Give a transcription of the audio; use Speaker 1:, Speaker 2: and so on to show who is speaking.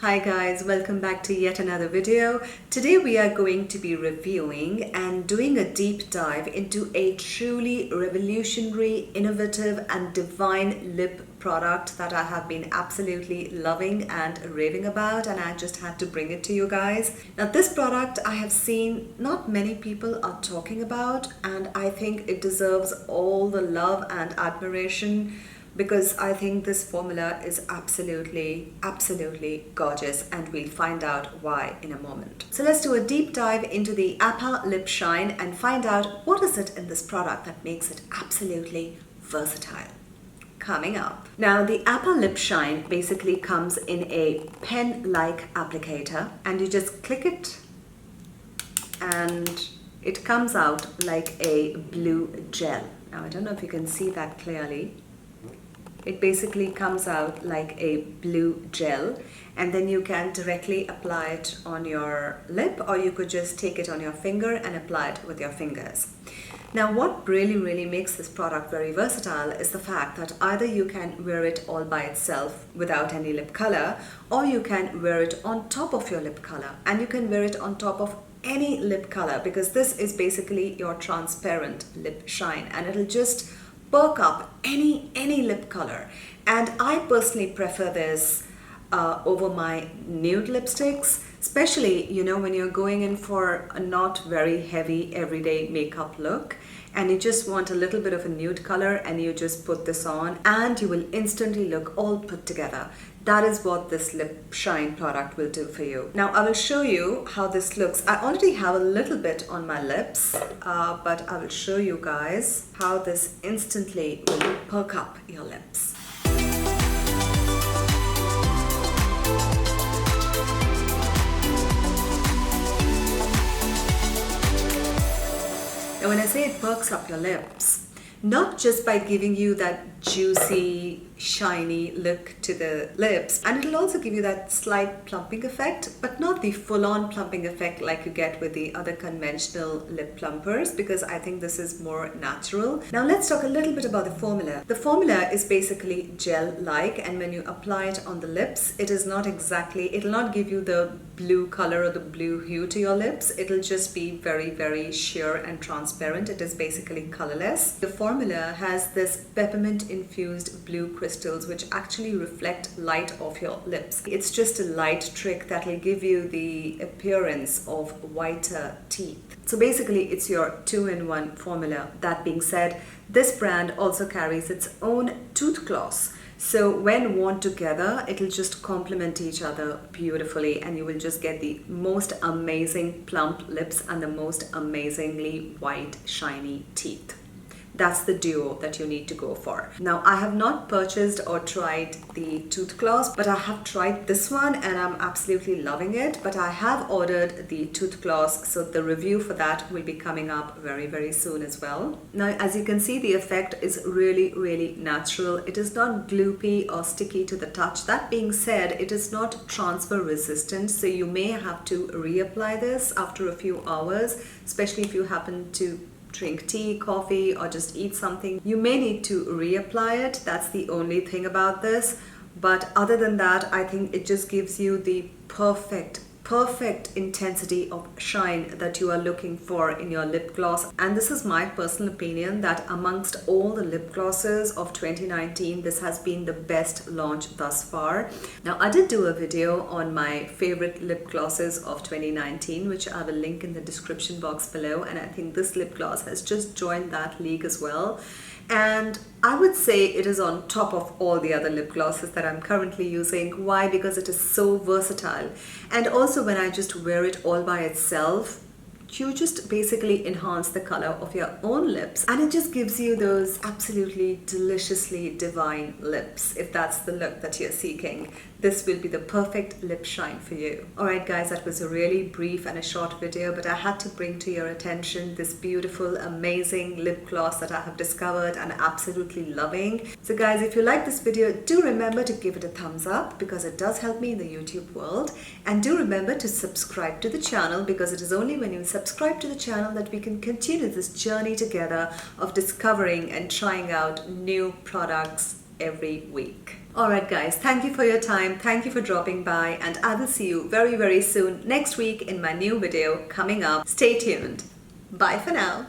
Speaker 1: Hi guys, welcome back to yet another video. Today we are going to be reviewing and doing a deep dive into a truly revolutionary, innovative and divine lip product that I have been absolutely loving and raving about, and I just had to bring it to you guys. Now this product I have seen not many people are talking about, and I think it deserves all the love and admiration because I think this formula is absolutely gorgeous, and we'll find out why in a moment. So let's do a deep dive into the Appa Lip Shine and find out what is it in this product that makes it absolutely versatile. Coming up. Now the Appa Lip Shine basically comes in a pen-like applicator, and you just click it and it comes out like a blue gel. Now I don't know if you can see that clearly. It basically comes out like a blue gel, and then you can directly apply it on your lip, or you could just take it on your finger and apply it with your fingers. Now what really makes this product very versatile is the fact that either you can wear it all by itself without any lip color, or you can wear it on top of your lip color, and you can wear it on top of any lip color, because this is basically your transparent lip shine, and it'll just perk up any lip color. And I personally prefer this over my nude lipsticks, especially when you're going in for a not very heavy everyday makeup look and you just want a little bit of a nude color, and you just put this on and you will instantly look all put together. That is what this lip shine product will do for you. Now I will show you how this looks. I already have a little bit on my lips, but I will show you guys how this instantly will perk up your lips. Now when I say it perks up your lips, not just by giving you that juicy, shiny look to the lips, and it'll also give you that slight plumping effect, but not the full-on plumping effect like you get with the other conventional lip plumpers, because I think this is more natural. Now let's talk a little bit about the formula. The formula is basically gel-like, and when you apply it on the lips, it'll not give you the blue color or the blue hue to your lips. It'll just be very sheer and transparent. It is basically colorless. The formula has this peppermint infused blue crystals which actually reflect light off your lips. It's just a light trick that will give you the appearance of whiter teeth. So basically it's your 2-in-1 formula. That being said, this brand also carries its own tooth gloss. So when worn together, it'll just complement each other beautifully, and you will just get the most amazing plump lips and the most amazingly white, shiny teeth. That's the duo that you need to go for. Now, I have not purchased or tried the tooth gloss, but I have tried this one and I'm absolutely loving it. But I have ordered the tooth gloss, so the review for that will be coming up very soon as well. Now, as you can see, the effect is really natural. It is not gloopy or sticky to the touch. That being said, it is not transfer resistant, so you may have to reapply this after a few hours, especially if you happen to drink tea, coffee, or just eat something. You may need to reapply it. That's the only thing about this. But other than that, I think it just gives you the perfect intensity of shine that you are looking for in your lip gloss. And this is my personal opinion that amongst all the lip glosses of 2019, this has been the best launch thus far. Now I did do a video on my favorite lip glosses of 2019, which I will link in the description box below, and I think this lip gloss has just joined that league as well. And I would say it is on top of all the other lip glosses that I'm currently using. Why? Because it is so versatile. And also when I just wear it all by itself, you just basically enhance the color of your own lips, and it just gives you those absolutely deliciously divine lips. If that's the look that you're seeking, this will be the perfect lip shine for you. Alright guys, that was a really brief and a short video, but I had to bring to your attention this beautiful, amazing lip gloss that I have discovered and absolutely loving. So guys, if you like this video, do remember to give it a thumbs up, because it does help me in the YouTube world. And do remember to subscribe to the channel, because it is only when you subscribe to the channel that we can continue this journey together of discovering and trying out new products every week. Alright guys, thank you for your time, thank you for dropping by, and I will see you very soon next week in my new video coming up. Stay tuned. Bye for now.